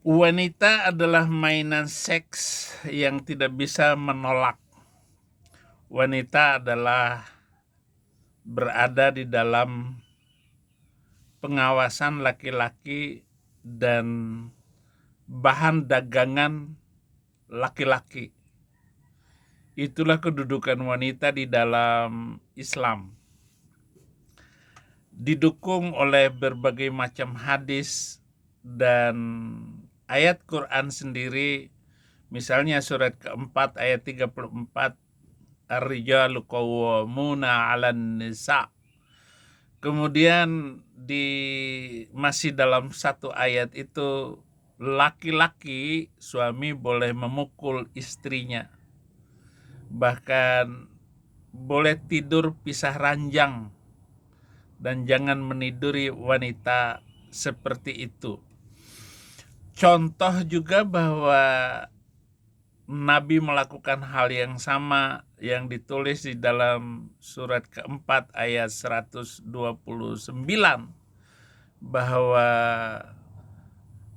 Wanita adalah mainan seks yang tidak bisa menolak. Wanita adalah berada di dalam pengawasan laki-laki dan bahan dagangan laki-laki. Itulah kedudukan wanita di dalam Islam. Didukung oleh berbagai macam hadis dan ayat Quran sendiri, misalnya surat keempat ayat 34, Ar-rijalu qawwamuna 'alan nisa. Kemudian masih dalam satu ayat itu, laki-laki suami boleh memukul istrinya, bahkan boleh tidur pisah ranjang dan jangan meniduri wanita seperti itu. Contoh juga bahwa Nabi melakukan hal yang sama yang ditulis di dalam surat keempat ayat 129, bahwa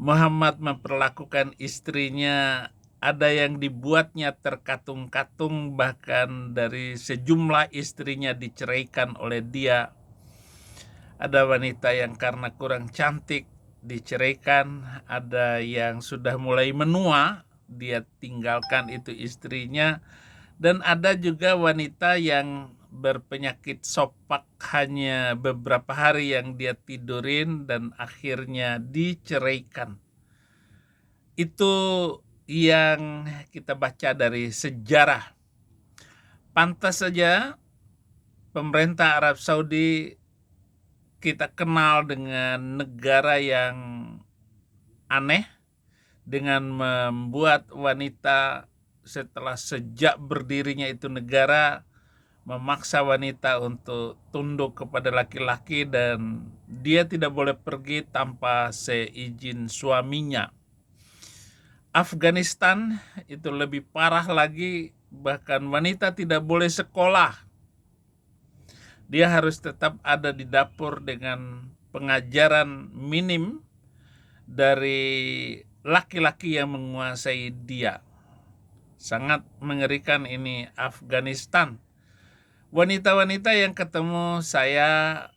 Muhammad memperlakukan istrinya, ada yang dibuatnya terkatung-katung, bahkan dari sejumlah istrinya diceraikan oleh dia. Ada wanita yang karena kurang cantik diceraikan, ada yang sudah mulai menua, dia tinggalkan itu istrinya, dan ada juga wanita yang berpenyakit sopak, hanya beberapa hari yang dia tidurin dan akhirnya diceraikan. Itu yang kita baca dari sejarah. Pantas saja pemerintah Arab Saudi kita kenal dengan negara yang aneh, dengan membuat wanita setelah sejak berdirinya itu negara memaksa wanita untuk tunduk kepada laki-laki dan dia tidak boleh pergi tanpa seizin suaminya. Afghanistan itu lebih parah lagi, bahkan wanita tidak boleh sekolah. Dia harus tetap ada di dapur dengan pengajaran minim dari laki-laki yang menguasai dia. Sangat mengerikan ini Afghanistan. Wanita-wanita yang ketemu saya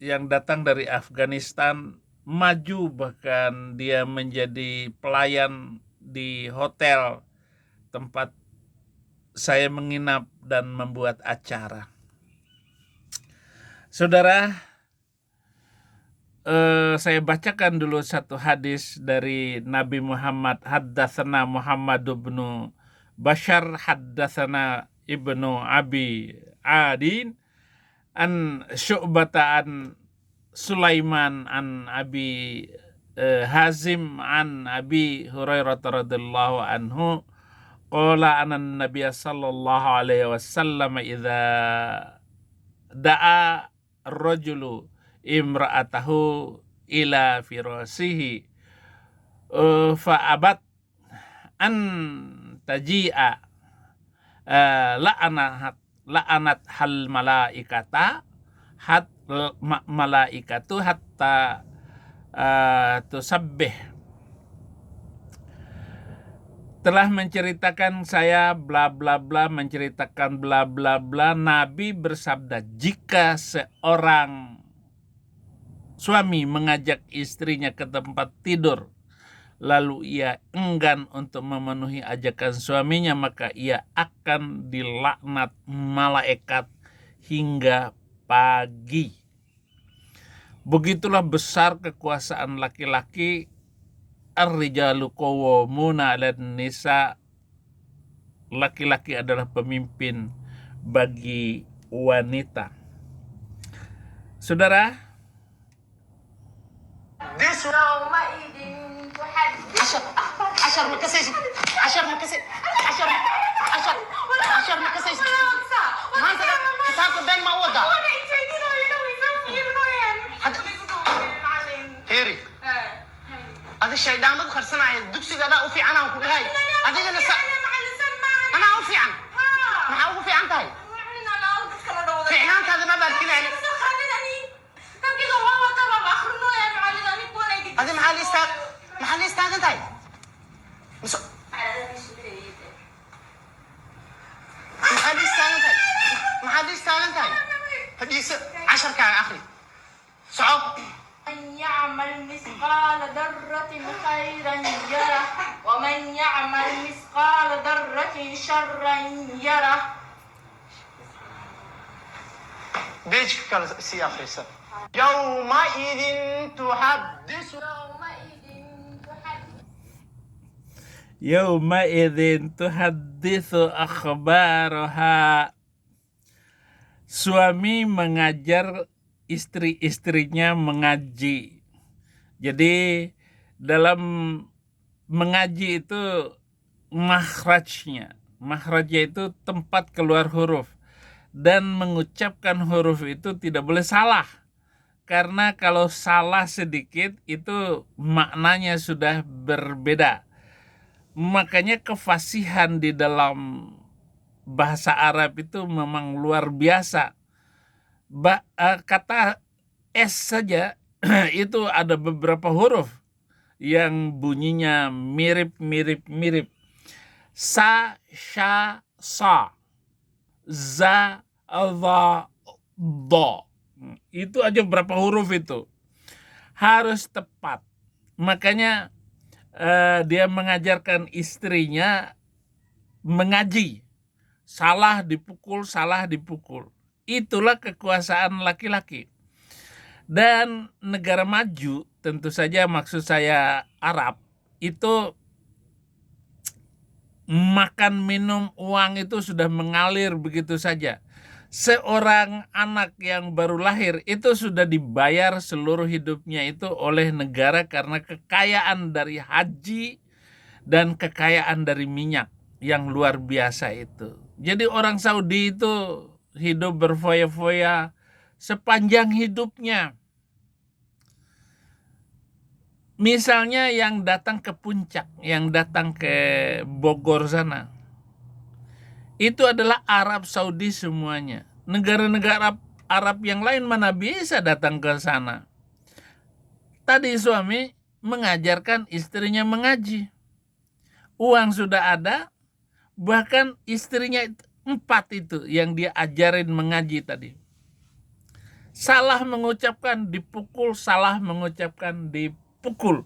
yang datang dari Afghanistan maju, bahkan dia menjadi pelayan di hotel tempat saya menginap dan membuat acara. Saudara, saya bacakan dulu satu hadis dari Nabi Muhammad. Haddatsana Muhammad bin Bashar, haddatsana Ibnu Abi Adin, an Syu'bata an Sulaiman an Abi Hazim an Abi Hurairah radhiyallahu anhu qala anna Nabiy sallallahu alaihi wasallam idza da'a ar-rajulu imra'atahu ila firasihi fa'abat an taji'a la'anat hal malaikata malaikatu hatta tusabbih. Telah menceritakan saya bla bla bla, menceritakan bla bla bla. Nabi bersabda, jika seorang suami mengajak istrinya ke tempat tidur, lalu ia enggan untuk memenuhi ajakan suaminya, maka ia akan dilaknat malaikat hingga pagi. Begitulah besar kekuasaan laki-laki. Ar-rijalu qawwamuna 'alan nisa. Laki-laki adalah pemimpin bagi wanita. Saudara, هذا الشيطان مدخل صنع الدكسي ده وفي عنها وكل هاي هذه انا انا اوفي عن انا اوفي عن هاي في عنان هذا ما بالكنا يعني هذه معالي استاذ محل استاذن تاي محل استاذن تاي محل استاذن تاي حديث 10 كان اخري صعب من يعمل مثقال ذرة خيرا يره ومن يعمل مثقال ذرة شرا يره. بيج كان سياق يسر يومئذ تحدث Yauma'idzin tuhadditsu akhbaraha. Suami mengajar istri-istrinya mengaji. Jadi dalam mengaji itu makhrajnya. Makhrajnya itu tempat keluar huruf. Dan mengucapkan huruf itu tidak boleh salah. Karena kalau salah sedikit itu maknanya sudah berbeda. Makanya kefasihan di dalam bahasa Arab itu memang luar biasa. Kata S saja itu ada beberapa huruf yang bunyinya mirip. Sa, sha, sa, za, dha, do. Itu aja berapa huruf itu. Harus tepat. Makanya dia mengajarkan istrinya mengaji. Salah dipukul. Itulah kekuasaan laki-laki. Dan negara maju, tentu saja maksud saya Arab, itu makan minum uang itu sudah mengalir begitu saja. Seorang anak yang baru lahir itu sudah dibayar seluruh hidupnya itu oleh negara karena kekayaan dari haji dan kekayaan dari minyak yang luar biasa itu. Jadi orang Saudi itu hidup berfoya-foya sepanjang hidupnya. Misalnya yang datang ke puncak, yang datang ke Bogor sana, itu adalah Arab Saudi semuanya. Negara-negara Arab yang lain mana bisa datang ke sana. Tadi suami mengajarkan istrinya mengaji. Uang sudah ada, bahkan istrinya 4 itu yang dia ajarin mengaji tadi. Salah mengucapkan dipukul, salah mengucapkan dipukul.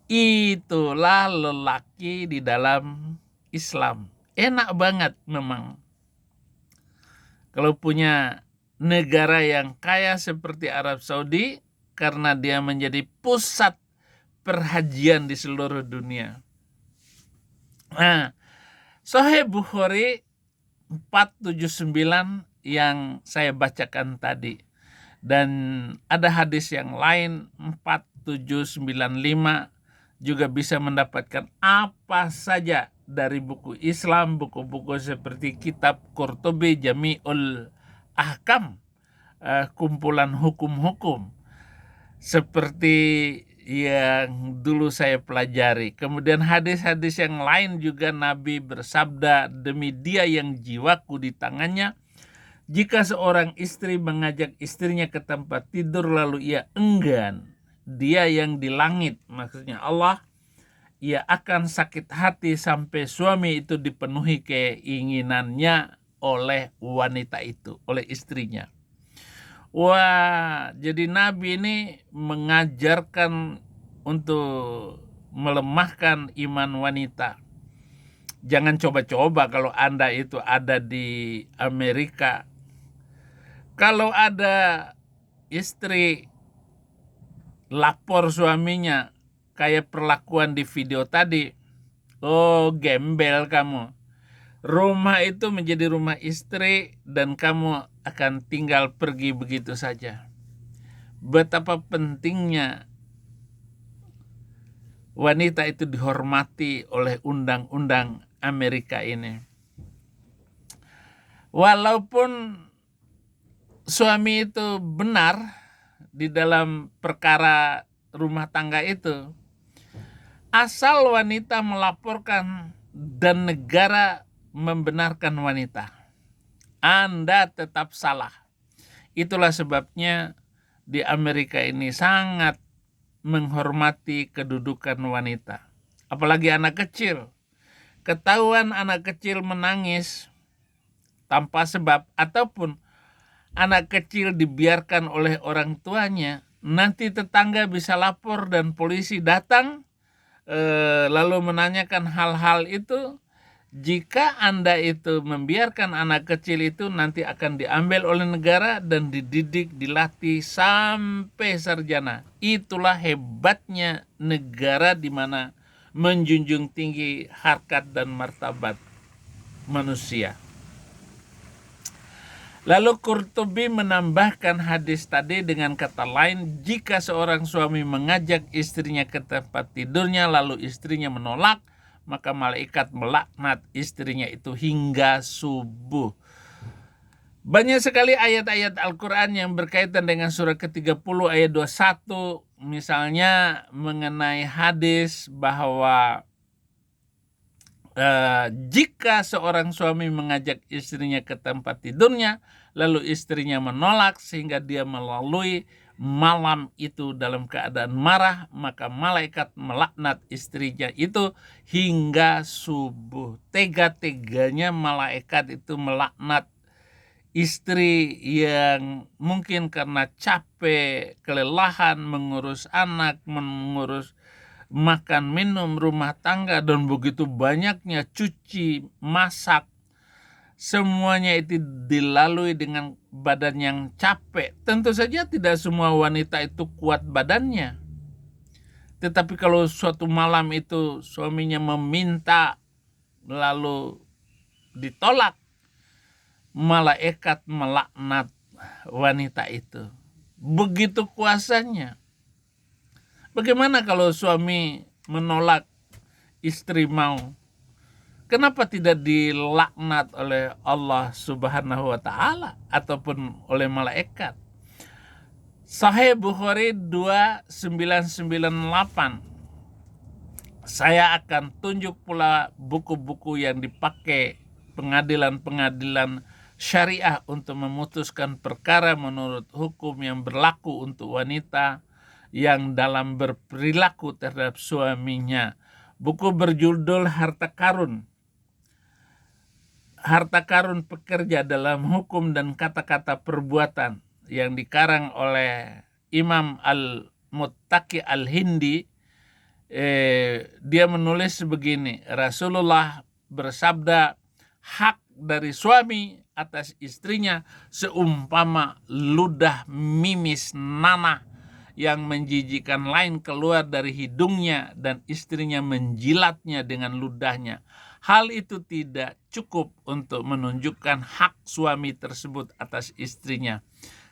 Itulah lelaki di dalam Islam. Enak banget memang. Kalau punya negara yang kaya seperti Arab Saudi, karena dia menjadi pusat perhajian di seluruh dunia. Nah, Sahih Bukhari 479 yang saya bacakan tadi. Dan ada hadis yang lain 4795 juga bisa mendapatkan apa saja dari buku Islam, buku-buku seperti kitab Qurtubi Jami'ul Ahkam, kumpulan hukum-hukum seperti yang dulu saya pelajari. Kemudian hadis-hadis yang lain juga Nabi bersabda, demi dia yang jiwaku di tangannya, jika seorang istri mengajak istrinya ke tempat tidur lalu ia enggan, dia yang di langit, maksudnya Allah, ia akan sakit hati sampai suami itu dipenuhi keinginannya oleh wanita itu, oleh istrinya. Wah, jadi Nabi ini mengajarkan untuk melemahkan iman wanita. Jangan coba-coba kalau Anda itu ada di Amerika. Kalau ada istri lapor suaminya kayak perlakuan di video tadi, oh gembel kamu. Rumah itu menjadi rumah istri dan kamu akan tinggal pergi begitu saja. Betapa pentingnya wanita itu dihormati oleh undang-undang Amerika ini. Walaupun suami itu benar di dalam perkara rumah tangga itu, asal wanita melaporkan dan negara membenarkan wanita, Anda tetap salah. Itulah sebabnya di Amerika ini sangat menghormati kedudukan wanita. Apalagi anak kecil. Ketahuan anak kecil menangis tanpa sebab ataupun anak kecil dibiarkan oleh orang tuanya, nanti tetangga bisa lapor dan polisi datang lalu menanyakan hal-hal itu. Jika Anda itu membiarkan anak kecil itu, nanti akan diambil oleh negara dan dididik, dilatih sampai sarjana. Itulah hebatnya negara di mana menjunjung tinggi harkat dan martabat manusia. Lalu Qurtubi menambahkan hadis tadi dengan kata lain, jika seorang suami mengajak istrinya ke tempat tidurnya lalu istrinya menolak, maka malaikat melaknat istrinya itu hingga subuh. Banyak sekali ayat-ayat Al-Quran yang berkaitan dengan surah ke-30 ayat 21, misalnya mengenai hadis bahwa jika seorang suami mengajak istrinya ke tempat tidurnya, lalu istrinya menolak sehingga dia melalui malam itu dalam keadaan marah, maka malaikat melaknat istrinya itu hingga subuh. Tega-teganya malaikat itu melaknat istri yang mungkin karena capek, kelelahan mengurus anak, mengurus makan, minum, rumah tangga, dan begitu banyaknya cuci, masak, semuanya itu dilalui dengan badan yang capek. Tentu saja tidak semua wanita itu kuat badannya. Tetapi kalau suatu malam itu suaminya meminta lalu ditolak, malaikat melaknat wanita itu. Begitu kuasanya. Bagaimana kalau suami menolak istri mau? Kenapa tidak dilaknat oleh Allah Subhanahu wa Ta'ala ataupun oleh malaikat? Sahih Bukhari 2998. Saya akan tunjuk pula buku-buku yang dipakai pengadilan-pengadilan syariah untuk memutuskan perkara menurut hukum yang berlaku untuk wanita yang dalam berperilaku terhadap suaminya. Buku berjudul Harta Karun. Harta Karun Pekerja dalam Hukum dan Kata-Kata Perbuatan yang dikarang oleh Imam Al-Muttaqi Al-Hindi. Dia menulis begini, Rasulullah bersabda, hak dari suami atas istrinya seumpama ludah mimis nanah yang menjijikan lain keluar dari hidungnya dan istrinya menjilatnya dengan ludahnya. Hal itu tidak cukup untuk menunjukkan hak suami tersebut atas istrinya.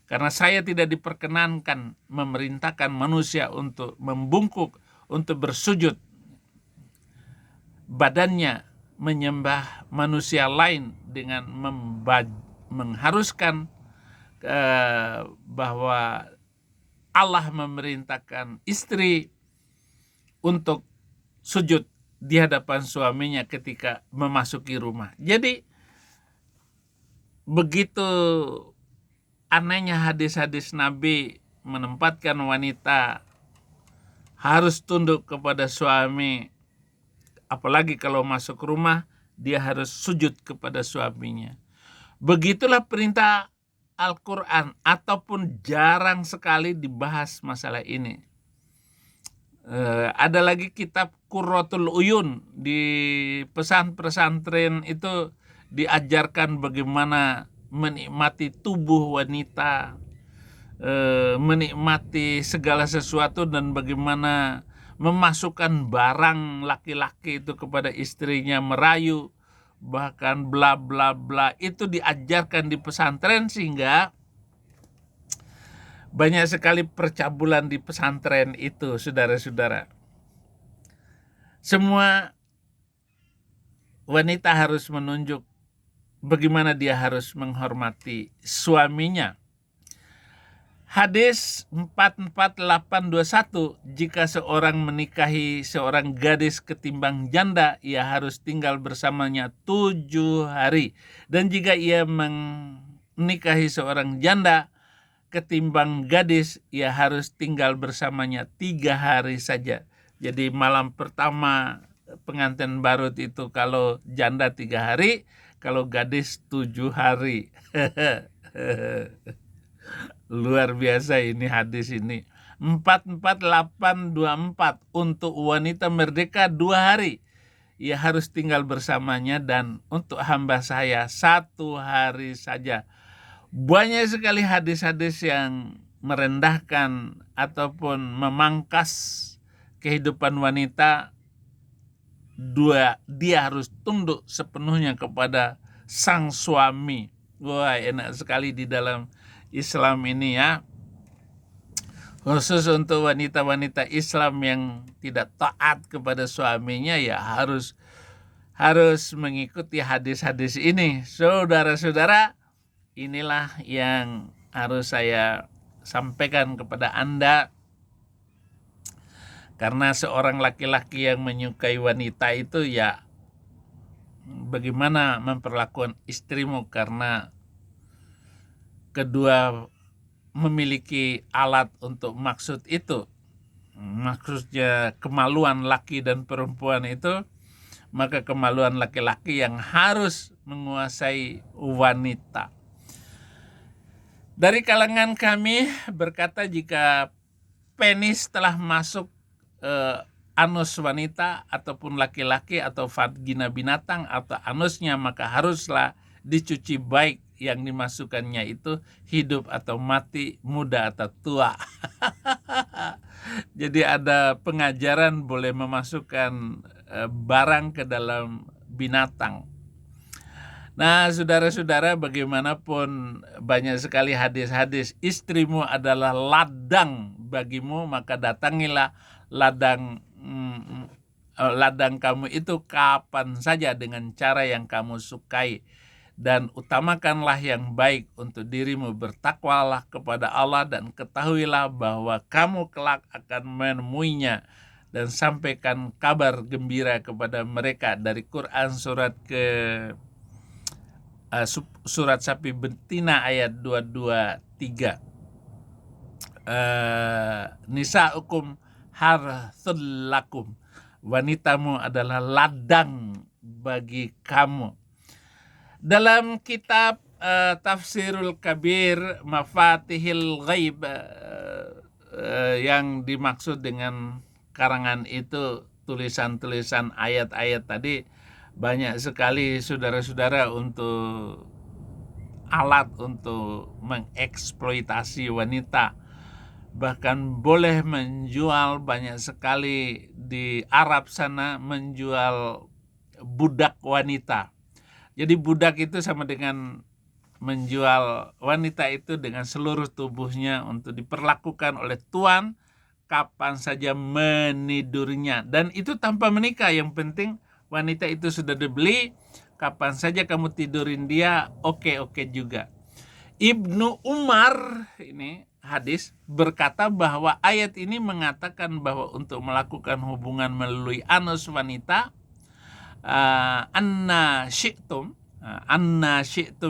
Karena saya tidak diperkenankan memerintahkan manusia untuk membungkuk, untuk bersujud badannya menyembah manusia lain dengan mengharuskan bahwa Allah memerintahkan istri untuk sujud di hadapan suaminya ketika memasuki rumah. Jadi begitu anehnya hadis-hadis Nabi menempatkan wanita harus tunduk kepada suami, apalagi kalau masuk rumah dia harus sujud kepada suaminya. Begitulah perintah Al-Quran, ataupun jarang sekali dibahas masalah ini. Ada lagi kitab Qurratul Uyun, di pesantren itu diajarkan bagaimana menikmati tubuh wanita, menikmati segala sesuatu, dan bagaimana memasukkan barang laki-laki itu kepada istrinya, merayu, bahkan bla bla bla, itu diajarkan di pesantren, sehingga banyak sekali percabulan di pesantren itu, saudara-saudara. Semua wanita harus menunjuk bagaimana dia harus menghormati suaminya. Hadis 44821, jika seorang menikahi seorang gadis ketimbang janda, ia harus tinggal bersamanya 7 hari. Dan jika ia menikahi seorang janda, ketimbang gadis, ia harus tinggal bersamanya 3 hari saja. Jadi malam pertama pengantin baru itu kalau janda 3 hari, kalau gadis 7 hari. Luar biasa ini hadis ini. 44824 untuk wanita merdeka 2 hari. Ia harus tinggal bersamanya, dan untuk hamba saya 1 hari saja. Banyak sekali hadis-hadis yang merendahkan ataupun memangkas kehidupan wanita. Dia harus tunduk sepenuhnya kepada sang suami. Wah, enak sekali di dalam Islam ini ya. Khusus untuk wanita-wanita Islam yang tidak taat kepada suaminya, ya harus mengikuti hadis-hadis ini. Saudara-saudara, inilah yang harus saya sampaikan kepada Anda. Karena seorang laki-laki yang menyukai wanita itu, ya bagaimana memperlakukan istrimu, karena kedua memiliki alat untuk maksud itu. Maksudnya kemaluan laki dan perempuan itu, maka kemaluan laki-laki yang harus menguasai wanita. Dari kalangan kami berkata, jika penis telah masuk anus wanita ataupun laki-laki, atau vagina binatang atau anusnya, maka haruslah dicuci baik yang dimasukkannya itu, hidup atau mati, muda atau tua. Jadi ada pengajaran boleh memasukkan barang ke dalam binatang. Nah, saudara-saudara, bagaimanapun banyak sekali hadis-hadis, istrimu adalah ladang bagimu, maka datangilah ladang kamu itu kapan saja dengan cara yang kamu sukai, dan utamakanlah yang baik untuk dirimu. Bertakwalah kepada Allah dan ketahuilah bahwa kamu kelak akan menemuinya, dan sampaikan kabar gembira kepada mereka. Dari Quran surat sapi betina ayat 223. Nisa'ukum harthul lakum, wanitamu adalah ladang bagi kamu. Dalam kitab Tafsirul Kabir Mafatihil Ghaib, yang dimaksud dengan karangan itu tulisan-tulisan ayat-ayat tadi, banyak sekali saudara-saudara untuk alat untuk mengeksploitasi wanita. Bahkan boleh menjual, banyak sekali di Arab sana menjual budak wanita. Jadi budak itu sama dengan menjual wanita itu dengan seluruh tubuhnya untuk diperlakukan oleh tuan kapan saja menidurnya. Dan itu tanpa menikah, yang penting wanita itu sudah dibeli, kapan saja kamu tidurin dia, oke juga. Ibnu Umar, ini hadis, berkata bahwa ayat ini mengatakan bahwa untuk melakukan hubungan melalui anus wanita, anna syi'tum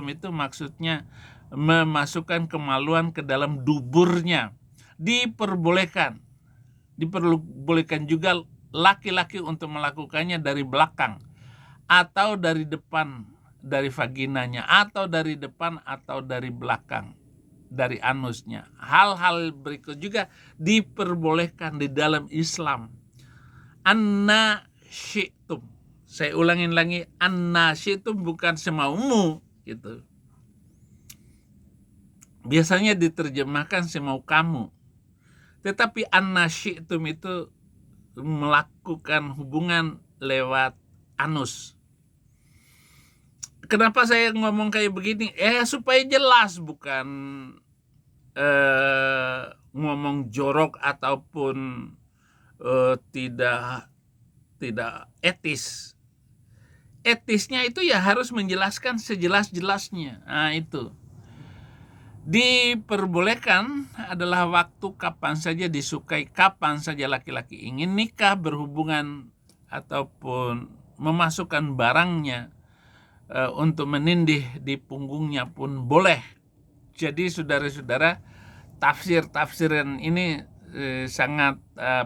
itu maksudnya memasukkan kemaluan ke dalam duburnya. Diperbolehkan juga laki-laki untuk melakukannya dari belakang atau dari depan, dari vaginanya, atau dari depan atau dari belakang, dari anusnya. Hal-hal berikut juga diperbolehkan di dalam Islam. Anna syi'tum, saya ulangin lagi, anna syi'tum bukan semaumu gitu. Biasanya diterjemahkan semau kamu, tetapi anna syi'tum itu melakukan hubungan lewat anus. Kenapa saya ngomong kayak begini? Supaya jelas, bukan ngomong jorok ataupun tidak etis. Etisnya itu ya harus menjelaskan sejelas-jelasnya. Nah, itu. Diperbolehkan adalah waktu kapan saja disukai, kapan saja laki-laki ingin nikah, berhubungan ataupun memasukkan barangnya untuk menindih di punggungnya pun boleh. Jadi saudara-saudara, tafsir-tafsiran ini sangat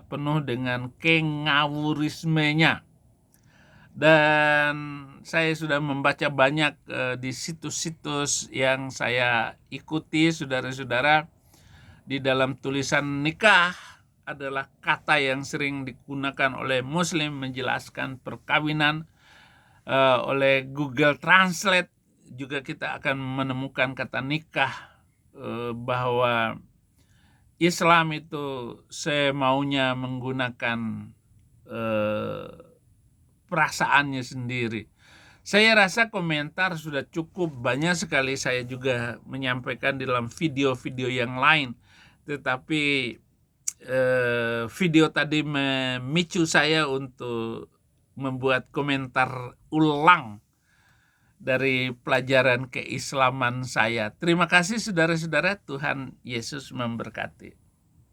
penuh dengan kengawurismenya. Dan saya sudah membaca banyak di situs-situs yang saya ikuti, saudara-saudara, di dalam tulisan nikah adalah kata yang sering digunakan oleh Muslim menjelaskan perkawinan. Oleh Google Translate juga kita akan menemukan kata nikah, bahwa Islam itu semaunya menggunakan perasaannya sendiri. Saya rasa komentar sudah cukup banyak sekali saya juga menyampaikan di dalam video-video yang lain. Tetapi video tadi memicu saya untuk membuat komentar ulang dari pelajaran keislaman saya. Terima kasih saudara-saudara, Tuhan Yesus memberkati.